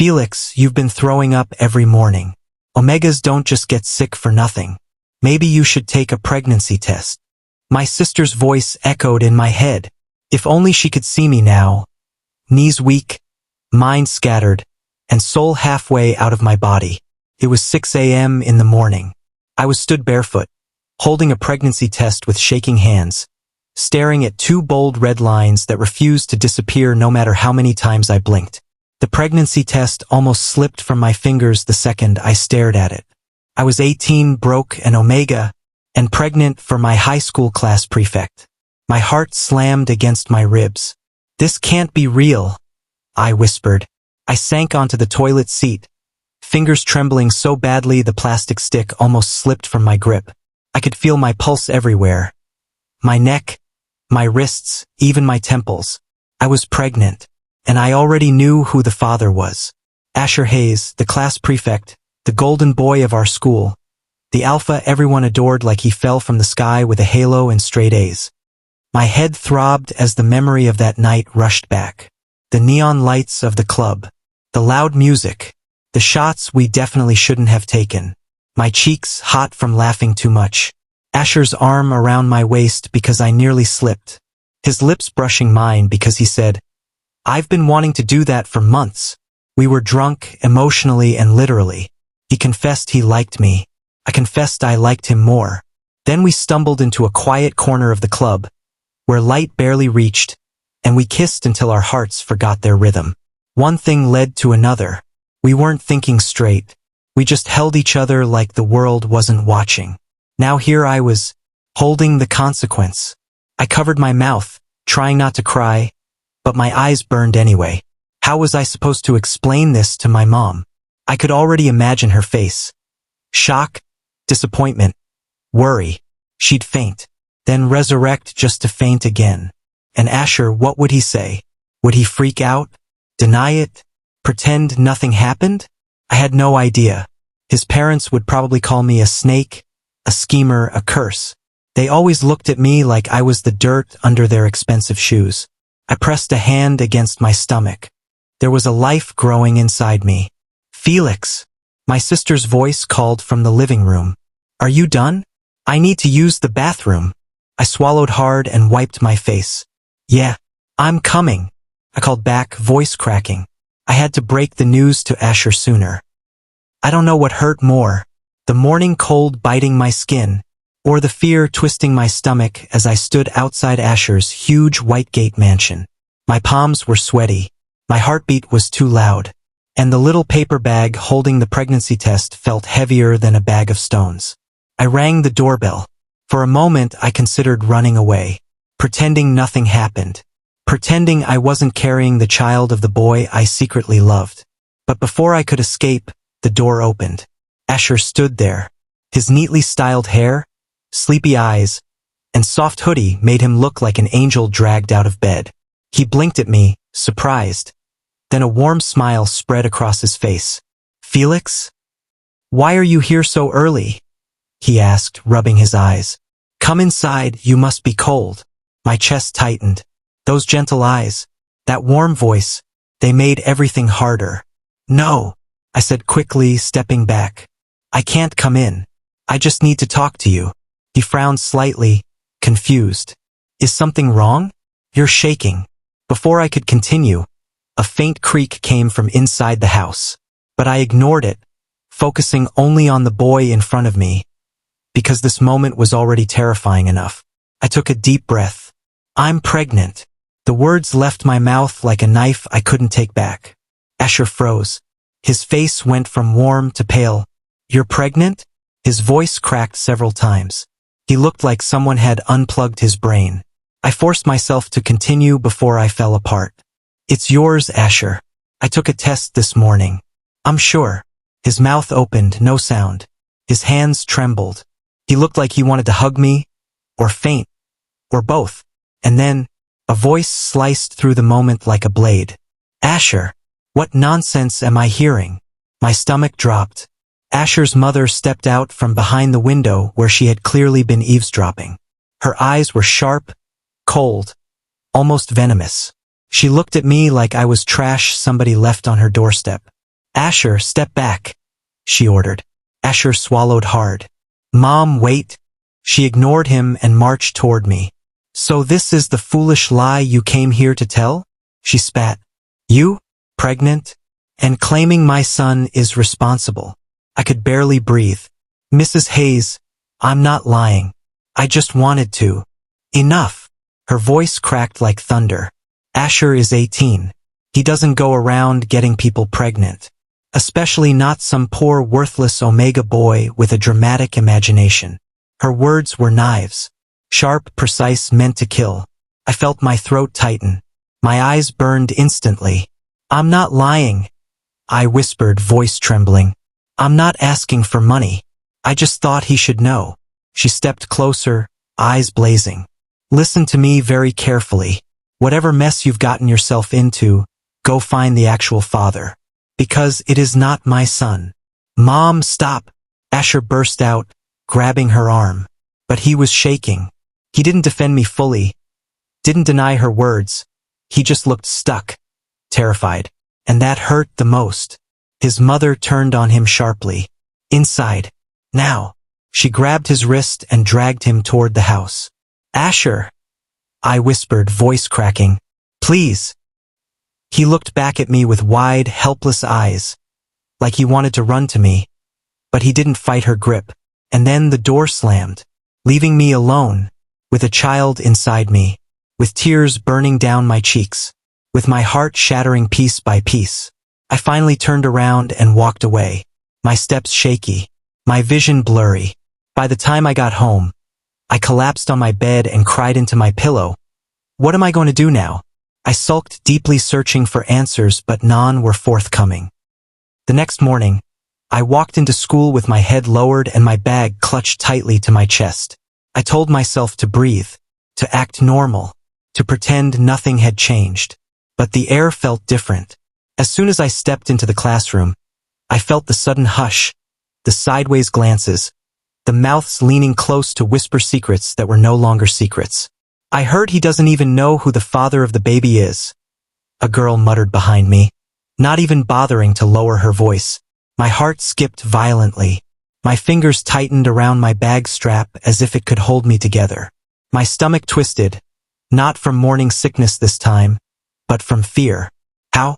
Felix, you've been throwing up every morning. Omegas don't just get sick for nothing. Maybe you should take a pregnancy test. My sister's voice echoed in my head. If only she could see me now. Knees weak, mind scattered, and soul halfway out of my body. It was 6 a.m. in the morning. I was stood barefoot, holding a pregnancy test with shaking hands, staring at two bold red lines that refused to disappear no matter how many times I blinked. The pregnancy test almost slipped from my fingers the second I stared at it. I was 18, broke, an omega, and pregnant for my high school class prefect. My heart slammed against my ribs. This can't be real, I whispered. I sank onto the toilet seat, fingers trembling so badly the plastic stick almost slipped from my grip. I could feel my pulse everywhere. My neck, my wrists, even my temples. I was pregnant, and I already knew who the father was. Asher Hayes, the class prefect, the golden boy of our school. The alpha everyone adored like he fell from the sky with a halo and straight A's. My head throbbed as the memory of that night rushed back. The neon lights of the club, the loud music, the shots we definitely shouldn't have taken. My cheeks hot from laughing too much. Asher's arm around my waist because I nearly slipped. His lips brushing mine because he said, "I've been wanting to do that for months." We were drunk, emotionally and literally. He confessed he liked me. I confessed I liked him more. Then we stumbled into a quiet corner of the club, where light barely reached, and we kissed until our hearts forgot their rhythm. One thing led to another. We weren't thinking straight. We just held each other like the world wasn't watching. Now here I was, holding the consequence. I covered my mouth, trying not to cry, but my eyes burned anyway. How was I supposed to explain this to my mom? I could already imagine her face. Shock, disappointment, worry. She'd faint, then resurrect just to faint again. And Asher, what would he say? Would he freak out? Deny it? Pretend nothing happened? I had no idea. His parents would probably call me a snake, a schemer, a curse. They always looked at me like I was the dirt under their expensive shoes. I pressed a hand against my stomach. There was a life growing inside me. "Felix," my sister's voice called from the living room. "Are you done? I need to use the bathroom." I swallowed hard and wiped my face. "Yeah, I'm coming," I called back, voice cracking. I had to break the news to Asher sooner. I don't know what hurt more, the morning cold biting my skin, or the fear twisting my stomach as I stood outside Asher's huge white gate mansion. My palms were sweaty, my heartbeat was too loud, and the little paper bag holding the pregnancy test felt heavier than a bag of stones. I rang the doorbell. For a moment I considered running away, pretending nothing happened, pretending I wasn't carrying the child of the boy I secretly loved. But before I could escape, the door opened. Asher stood there. His neatly styled hair, sleepy eyes, and soft hoodie made him look like an angel dragged out of bed. He blinked at me, surprised. Then a warm smile spread across his face. "Felix? Why are you here so early?" he asked, rubbing his eyes. "Come inside, you must be cold." My chest tightened. Those gentle eyes, that warm voice, they made everything harder. "No," I said quickly, stepping back. "I can't come in. I just need to talk to you." He frowned slightly, confused. "Is something wrong? You're shaking." Before I could continue, a faint creak came from inside the house. But I ignored it, focusing only on the boy in front of me, because this moment was already terrifying enough. I took a deep breath. "I'm pregnant." The words left my mouth like a knife I couldn't take back. Asher froze. His face went from warm to pale. "You're pregnant?" His voice cracked several times. He looked like someone had unplugged his brain. I forced myself to continue before I fell apart. "It's yours, Asher. I took a test this morning. I'm sure." His mouth opened, no sound. His hands trembled. He looked like he wanted to hug me, or faint, or both. And then, a voice sliced through the moment like a blade. "Asher, what nonsense am I hearing?" My stomach dropped. Asher's mother stepped out from behind the window where she had clearly been eavesdropping. Her eyes were sharp, cold, almost venomous. She looked at me like I was trash somebody left on her doorstep. Asher, step back, she ordered. Asher swallowed hard. Mom, wait. She ignored him and marched toward me. So this is the foolish lie you came here to tell? She spat. You? Pregnant? And claiming my son is responsible. I could barely breathe. Mrs. Hayes, I'm not lying. I just wanted to. Enough. Her voice cracked like thunder. Asher is 18. He doesn't go around getting people pregnant. Especially not some poor worthless Omega boy with a dramatic imagination. Her words were knives. Sharp, precise, meant to kill. I felt my throat tighten. My eyes burned instantly. I'm not lying, I whispered, voice trembling. I'm not asking for money. I just thought he should know. She stepped closer, eyes blazing. Listen to me very carefully. Whatever mess you've gotten yourself into, go find the actual father. Because it is not my son. Mom, stop! Asher burst out, grabbing her arm. But he was shaking. He didn't defend me fully. Didn't deny her words. He just looked stuck. Terrified. And that hurt the most. His mother turned on him sharply. Inside. Now. She grabbed his wrist and dragged him toward the house. Asher! I whispered, voice cracking. Please. He looked back at me with wide, helpless eyes, like he wanted to run to me, but he didn't fight her grip. And then the door slammed, leaving me alone, with a child inside me, with tears burning down my cheeks, with my heart shattering piece by piece. I finally turned around and walked away, my steps shaky, my vision blurry. By the time I got home, I collapsed on my bed and cried into my pillow. What am I going to do now? I sulked, deeply searching for answers, but none were forthcoming. The next morning, I walked into school with my head lowered and my bag clutched tightly to my chest. I told myself to breathe, to act normal, to pretend nothing had changed. But the air felt different. As soon as I stepped into the classroom, I felt the sudden hush, the sideways glances, the mouths leaning close to whisper secrets that were no longer secrets. I heard he doesn't even know who the father of the baby is. A girl muttered behind me, not even bothering to lower her voice. My heart skipped violently. My fingers tightened around my bag strap as if it could hold me together. My stomach twisted, not from morning sickness this time, but from fear. How?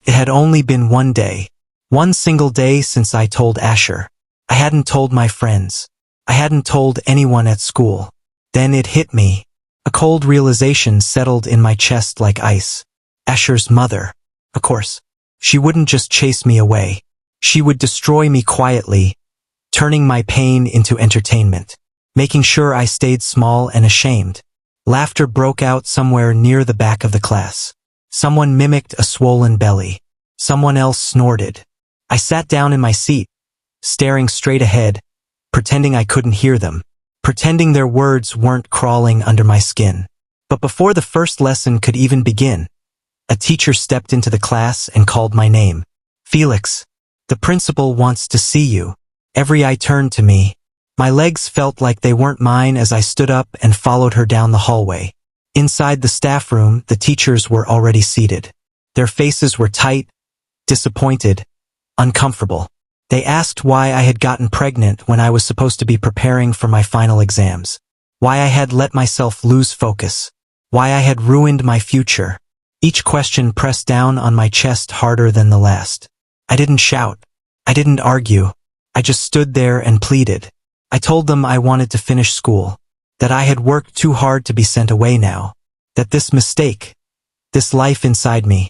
It had only been one day. One single day since I told Asher. I hadn't told my friends. I hadn't told anyone at school. Then it hit me. A cold realization settled in my chest like ice. Asher's mother. Of course. She wouldn't just chase me away. She would destroy me quietly, turning my pain into entertainment, making sure I stayed small and ashamed. Laughter broke out somewhere near the back of the class. Someone mimicked a swollen belly. Someone else snorted. I sat down in my seat, staring straight ahead, pretending I couldn't hear them. Pretending their words weren't crawling under my skin. But before the first lesson could even begin, a teacher stepped into the class and called my name. Felix, the principal wants to see you. Every eye turned to me. My legs felt like they weren't mine as I stood up and followed her down the hallway. Inside the staff room, the teachers were already seated. Their faces were tight, disappointed, uncomfortable. They asked why I had gotten pregnant when I was supposed to be preparing for my final exams. Why I had let myself lose focus. Why I had ruined my future. Each question pressed down on my chest harder than the last. I didn't shout. I didn't argue. I just stood there and pleaded. I told them I wanted to finish school. That I had worked too hard to be sent away now. That this mistake, this life inside me,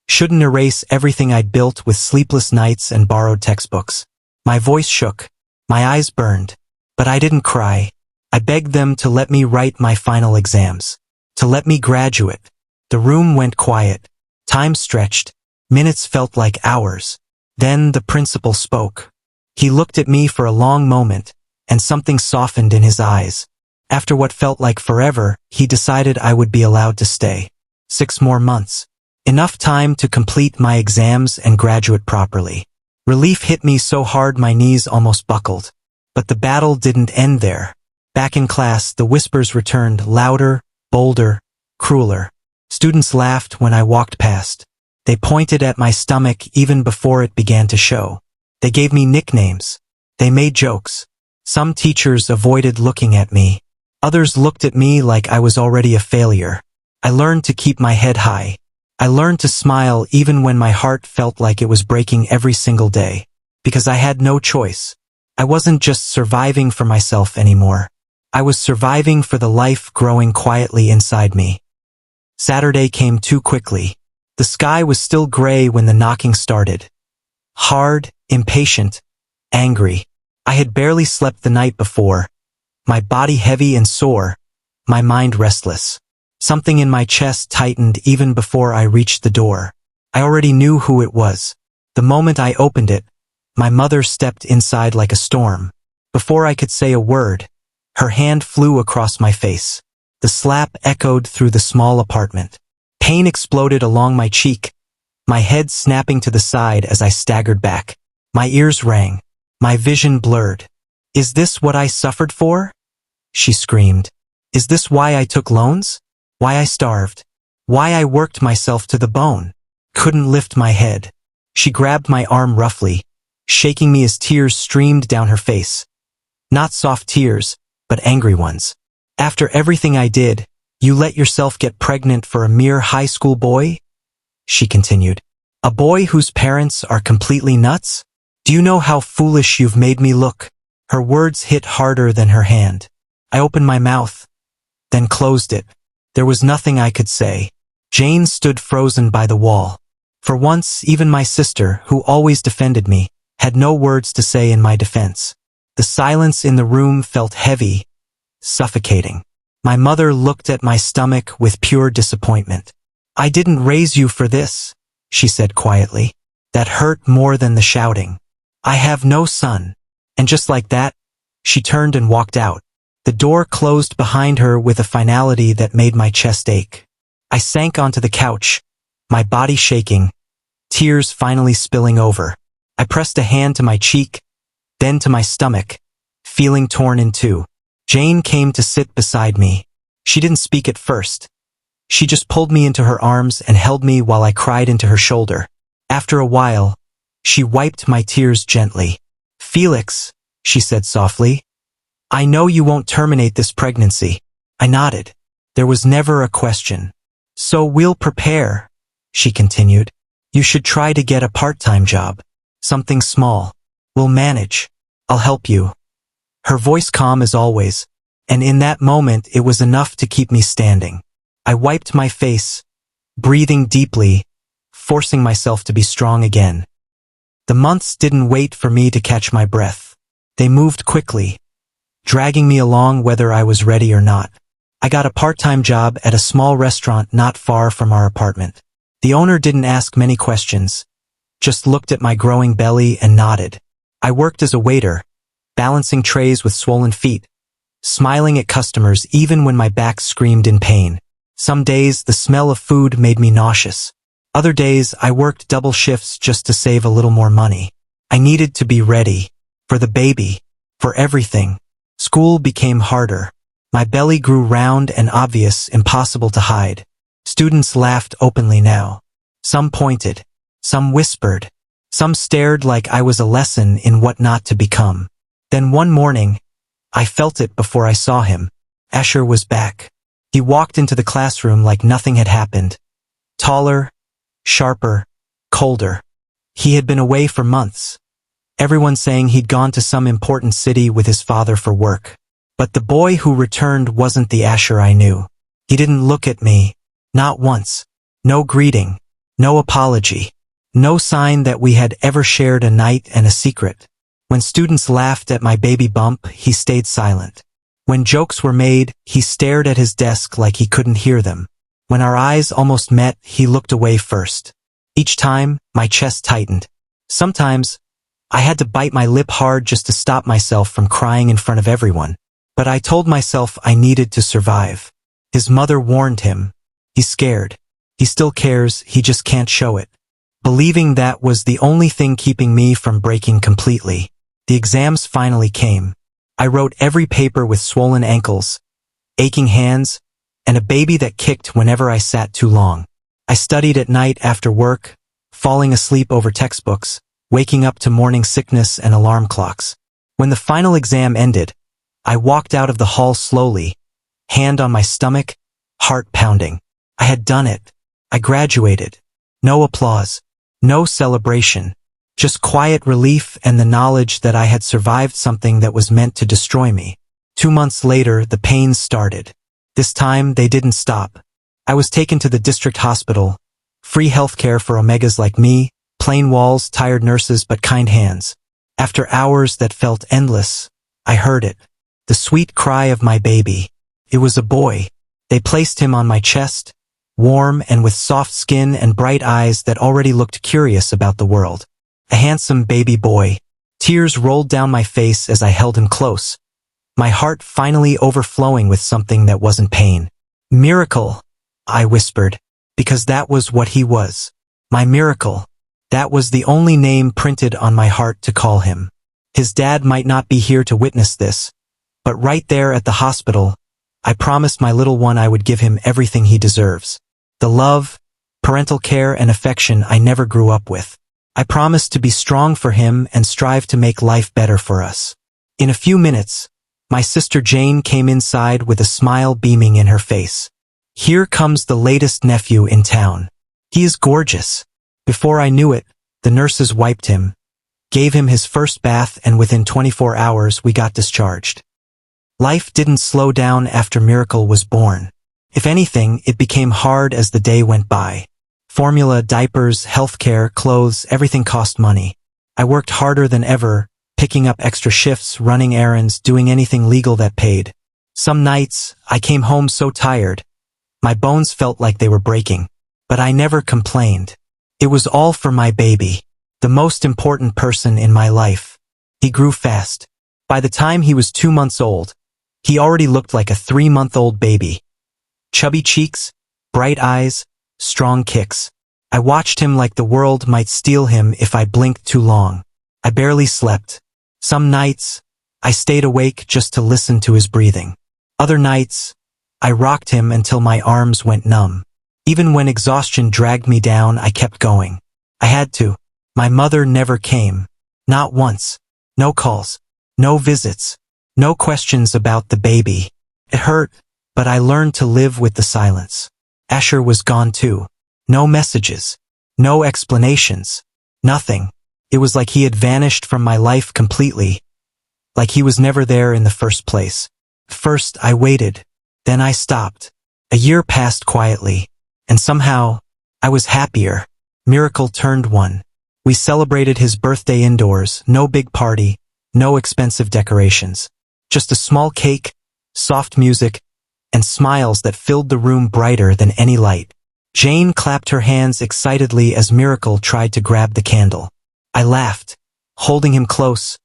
shouldn't erase everything I'd built with sleepless nights and borrowed textbooks. My voice shook. My eyes burned. But I didn't cry. I begged them to let me write my final exams. To let me graduate. The room went quiet. Time stretched. Minutes felt like hours. Then the principal spoke. He looked at me for a long moment, and something softened in his eyes. After what felt like forever, he decided I would be allowed to stay. 6 more months. Enough time to complete my exams and graduate properly. Relief hit me so hard my knees almost buckled. But the battle didn't end there. Back in class, the whispers returned, louder, bolder, crueler. Students laughed when I walked past. They pointed at my stomach even before it began to show. They gave me nicknames. They made jokes. Some teachers avoided looking at me. Others looked at me like I was already a failure. I learned to keep my head high. I learned to smile even when my heart felt like it was breaking every single day. Because I had no choice. I wasn't just surviving for myself anymore. I was surviving for the life growing quietly inside me. Saturday came too quickly. The sky was still gray when the knocking started. Hard, impatient, angry. I had barely slept the night before. My body heavy and sore. My mind restless. Something in my chest tightened even before I reached the door. I already knew who it was. The moment I opened it, my mother stepped inside like a storm. Before I could say a word, her hand flew across my face. The slap echoed through the small apartment. Pain exploded along my cheek, my head snapping to the side as I staggered back. My ears rang. My vision blurred. "Is this what I suffered for?" she screamed. "Is this why I took loans? Why I starved? Why I worked myself to the bone? Couldn't lift my head." She grabbed my arm roughly, shaking me as tears streamed down her face. Not soft tears, but angry ones. "After everything I did, you let yourself get pregnant for a mere high school boy?" she continued. "A boy whose parents are completely nuts? Do you know how foolish you've made me look?" Her words hit harder than her hand. I opened my mouth, then closed it. There was nothing I could say. Jane stood frozen by the wall. For once, even my sister, who always defended me, had no words to say in my defense. The silence in the room felt heavy, suffocating. My mother looked at my stomach with pure disappointment. "I didn't raise you for this," she said quietly. That hurt more than the shouting. "I have no son." And just like that, she turned and walked out. The door closed behind her with a finality that made my chest ache. I sank onto the couch, my body shaking, tears finally spilling over. I pressed a hand to my cheek, then to my stomach, feeling torn in two. Jane came to sit beside me. She didn't speak at first. She just pulled me into her arms and held me while I cried into her shoulder. After a while, she wiped my tears gently. "Felix," she said softly, "I know you won't terminate this pregnancy." I nodded. There was never a question. "So we'll prepare," she continued. "You should try to get a part-time job. Something small. We'll manage. I'll help you." Her voice calm as always, and in that moment it was enough to keep me standing. I wiped my face, breathing deeply, forcing myself to be strong again. The months didn't wait for me to catch my breath. They moved quickly, dragging me along whether I was ready or not. I got a part-time job at a small restaurant not far from our apartment. The owner didn't ask many questions, just looked at my growing belly and nodded. I worked as a waiter, balancing trays with swollen feet, smiling at customers even when my back screamed in pain. Some days the smell of food made me nauseous. Other days I worked double shifts just to save a little more money. I needed to be ready. For the baby. For everything. School became harder. My belly grew round and obvious, impossible to hide. Students laughed openly now. Some pointed. Some whispered. Some stared like I was a lesson in what not to become. Then one morning, I felt it before I saw him. Asher was back. He walked into the classroom like nothing had happened. Taller, sharper, colder. He had been away for months. Everyone saying he'd gone to some important city with his father for work. But the boy who returned wasn't the Asher I knew. He didn't look at me. Not once. No greeting. No apology. No sign that we had ever shared a night and a secret. When students laughed at my baby bump, he stayed silent. When jokes were made, he stared at his desk like he couldn't hear them. When our eyes almost met, he looked away first. Each time, my chest tightened. Sometimes, I had to bite my lip hard just to stop myself from crying in front of everyone. But I told myself I needed to survive. His mother warned him. He's scared. He still cares, he just can't show it. Believing that was the only thing keeping me from breaking completely. The exams finally came. I wrote every paper with swollen ankles, aching hands, and a baby that kicked whenever I sat too long. I studied at night after work, falling asleep over textbooks, waking up to morning sickness and alarm clocks. When the final exam ended, I walked out of the hall slowly, hand on my stomach, heart pounding. I had done it. I graduated. No applause. No celebration. Just quiet relief and the knowledge that I had survived something that was meant to destroy me. 2 months later, the pains started. This time, they didn't stop. I was taken to the district hospital. Free healthcare for Omegas like me, plain walls, tired nurses, but kind hands. After hours that felt endless, I heard it. The sweet cry of my baby. It was a boy. They placed him on my chest, warm and with soft skin and bright eyes that already looked curious about the world. A handsome baby boy. Tears rolled down my face as I held him close, my heart finally overflowing with something that wasn't pain. Miracle, I whispered, because that was what he was. My miracle. That was the only name printed on my heart to call him. His dad might not be here to witness this, but right there at the hospital, I promised my little one I would give him everything he deserves. The love, parental care and affection I never grew up with. I promised to be strong for him and strive to make life better for us. In a few minutes, my sister Jane came inside with a smile beaming in her face. Here comes the latest nephew in town. He is gorgeous. Before I knew it, the nurses wiped him, gave him his first bath, and within 24 hours we got discharged. Life didn't slow down after Miracle was born. If anything, it became hard as the day went by. Formula, diapers, healthcare, clothes, everything cost money. I worked harder than ever, picking up extra shifts, running errands, doing anything legal that paid. Some nights, I came home so tired. My bones felt like they were breaking. But I never complained. It was all for my baby, the most important person in my life. He grew fast. By the time he was 2 months old, he already looked like a 3-month-old baby. Chubby cheeks, bright eyes, strong kicks. I watched him like the world might steal him if I blinked too long. I barely slept. Some nights, I stayed awake just to listen to his breathing. Other nights, I rocked him until my arms went numb. Even when exhaustion dragged me down, I kept going. I had to. My mother never came. Not once. No calls. No visits. No questions about the baby. It hurt, but I learned to live with the silence. Asher was gone too. No messages. No explanations. Nothing. It was like he had vanished from my life completely. Like he was never there in the first place. First, I waited. Then I stopped. A year passed quietly. And somehow, I was happier. Miracle turned 1. We celebrated his birthday indoors, no big party, no expensive decorations. Just a small cake, soft music, and smiles that filled the room brighter than any light. Jane clapped her hands excitedly as Miracle tried to grab the candle. I laughed, holding him close,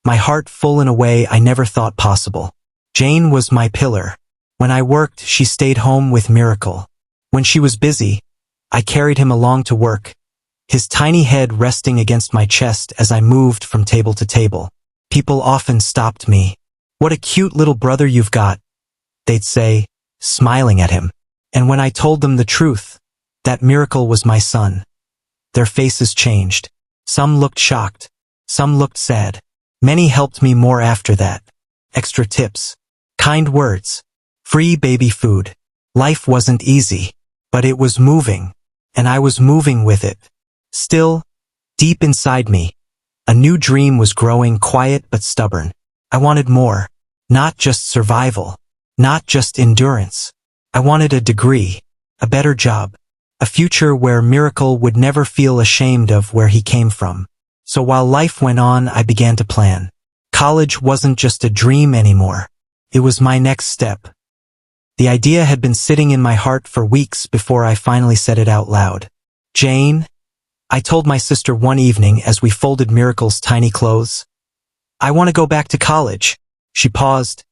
my heart full in a way I never thought possible. Jane was my pillar. When I worked, she stayed home with Miracle. When she was busy, I carried him along to work, his tiny head resting against my chest as I moved from table to table. People often stopped me. "What a cute little brother you've got," they'd say, smiling at him. And when I told them the truth, that Miracle was my son, their faces changed. Some looked shocked. Some looked sad. Many helped me more after that. Extra tips. Kind words. Free baby food. Life wasn't easy. But it was moving, and I was moving with it. Still, deep inside me, a new dream was growing, quiet but stubborn. I wanted more. Not just survival. Not just endurance. I wanted a degree, a better job, a future where Miracle would never feel ashamed of where he came from. So while life went on, I began to plan. College wasn't just a dream anymore. It was my next step. The idea had been sitting in my heart for weeks before I finally said it out loud. "Jane," I told my sister one evening as we folded Miracle's tiny clothes, "I want to go back to college." She paused,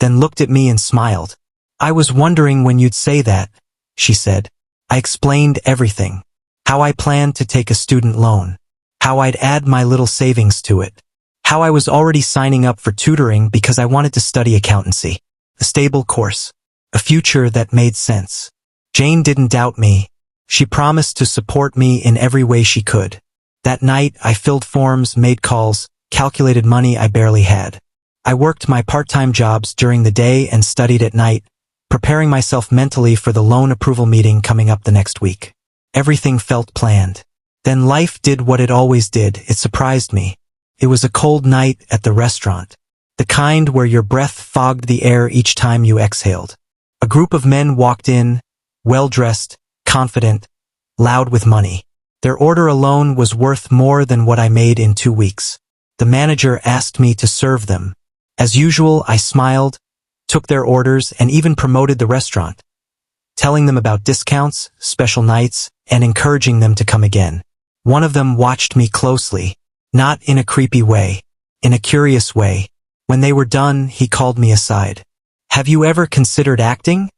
then looked at me and smiled. "I was wondering when you'd say that," she said. I explained everything. How I planned to take a student loan. How I'd add my little savings to it. How I was already signing up for tutoring because I wanted to study accountancy. A stable course. A future that made sense. Jane didn't doubt me. She promised to support me in every way she could. That night, I filled forms, made calls, calculated money I barely had. I worked my part-time jobs during the day and studied at night, preparing myself mentally for the loan approval meeting coming up the next week. Everything felt planned. Then life did what it always did. It surprised me. It was a cold night at the restaurant. The kind where your breath fogged the air each time you exhaled. A group of men walked in, well-dressed, confident, loud with money. Their order alone was worth more than what I made in 2 weeks. The manager asked me to serve them. As usual, I smiled, took their orders, and even promoted the restaurant, telling them about discounts, special nights, and encouraging them to come again. One of them watched me closely, not in a creepy way, in a curious way. When they were done, he called me aside. "Have you ever considered acting?"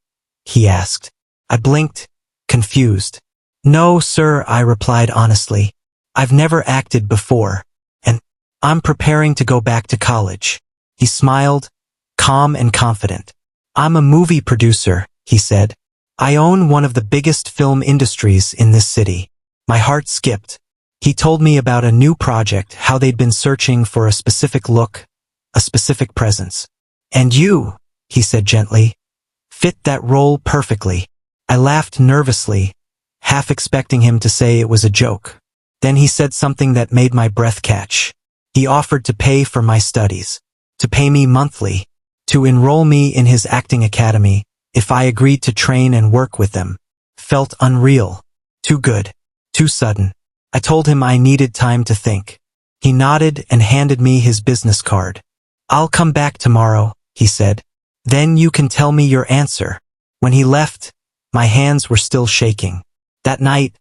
he asked. I blinked, confused. "No, sir," I replied honestly. "I've never acted before, and I'm preparing to go back to college." He smiled, calm and confident. "I'm a movie producer," he said. "I own one of the biggest film industries in this city." My heart skipped. He told me about a new project, how they'd been searching for a specific look, a specific presence. "And you," he said gently, "fit that role perfectly." I laughed nervously, half expecting him to say it was a joke. Then he said something that made my breath catch. He offered to pay for my studies, to pay me monthly, to enroll me in his acting academy if I agreed to train and work with them. Felt unreal. Too good. Too sudden. I told him I needed time to think. He nodded and handed me his business card. "I'll come back tomorrow," he said. "Then you can tell me your answer." When he left, my hands were still shaking. That night,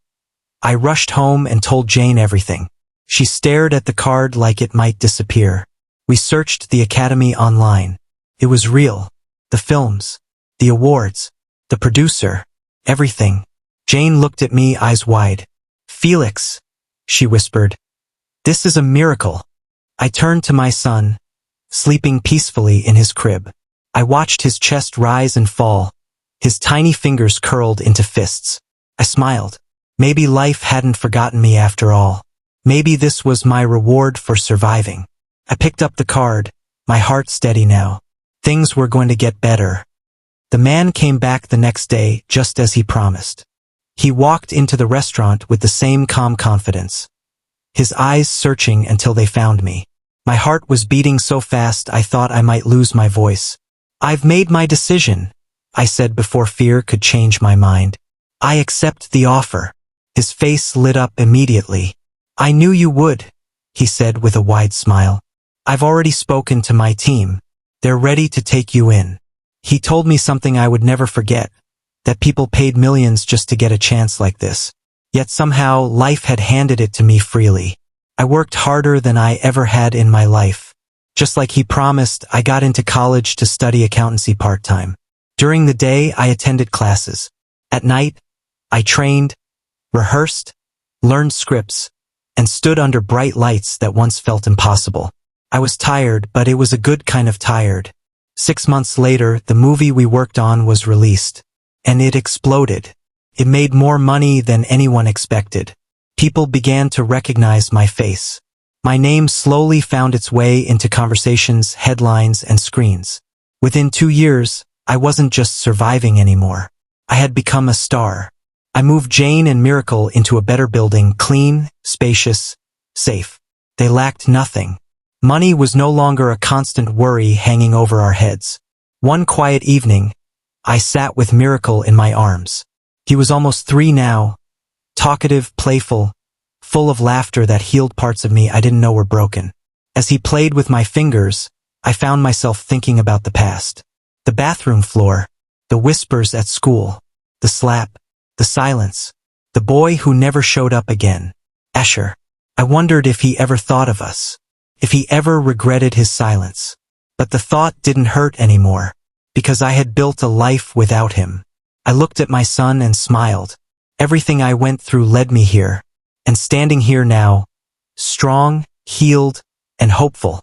I rushed home and told Jane everything. She stared at the card like it might disappear. We searched the academy online. It was real. The films, the awards, the producer, everything. Jane looked at me, eyes wide. "Felix," she whispered, "this is a miracle." I turned to my son, sleeping peacefully in his crib. I watched his chest rise and fall, his tiny fingers curled into fists. I smiled. Maybe life hadn't forgotten me after all. Maybe this was my reward for surviving. I picked up the card, my heart steady now. Things were going to get better. The man came back the next day, just as he promised. He walked into the restaurant with the same calm confidence, his eyes searching until they found me. My heart was beating so fast I thought I might lose my voice. "I've made my decision," I said before fear could change my mind. "I accept the offer." His face lit up immediately. "I knew you would," he said with a wide smile. "I've already spoken to my team. They're ready to take you in." He told me something I would never forget, that people paid millions just to get a chance like this. Yet somehow life had handed it to me freely. I worked harder than I ever had in my life. Just like he promised, I got into college to study accountancy part-time. During the day, I attended classes. At night, I trained, rehearsed, learned scripts, and stood under bright lights that once felt impossible. I was tired, but it was a good kind of tired. 6 months later, the movie we worked on was released. And it exploded. It made more money than anyone expected. People began to recognize my face. My name slowly found its way into conversations, headlines, and screens. Within 2 years, I wasn't just surviving anymore. I had become a star. I moved Jane and Miracle into a better building, clean, spacious, safe. They lacked nothing. Money was no longer a constant worry hanging over our heads. One quiet evening, I sat with Miracle in my arms. He was almost 3 now, talkative, playful, full of laughter that healed parts of me I didn't know were broken. As he played with my fingers, I found myself thinking about the past. The bathroom floor, the whispers at school, the slap, the silence, the boy who never showed up again. Asher. I wondered if he ever thought of us, if he ever regretted his silence. But the thought didn't hurt anymore, because I had built a life without him. I looked at my son and smiled. Everything I went through led me here, and standing here now, strong, healed, and hopeful.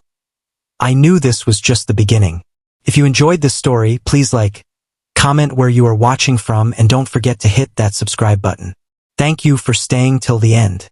I knew this was just the beginning. If you enjoyed this story, please like, comment where you are watching from, and don't forget to hit that subscribe button. Thank you for staying till the end.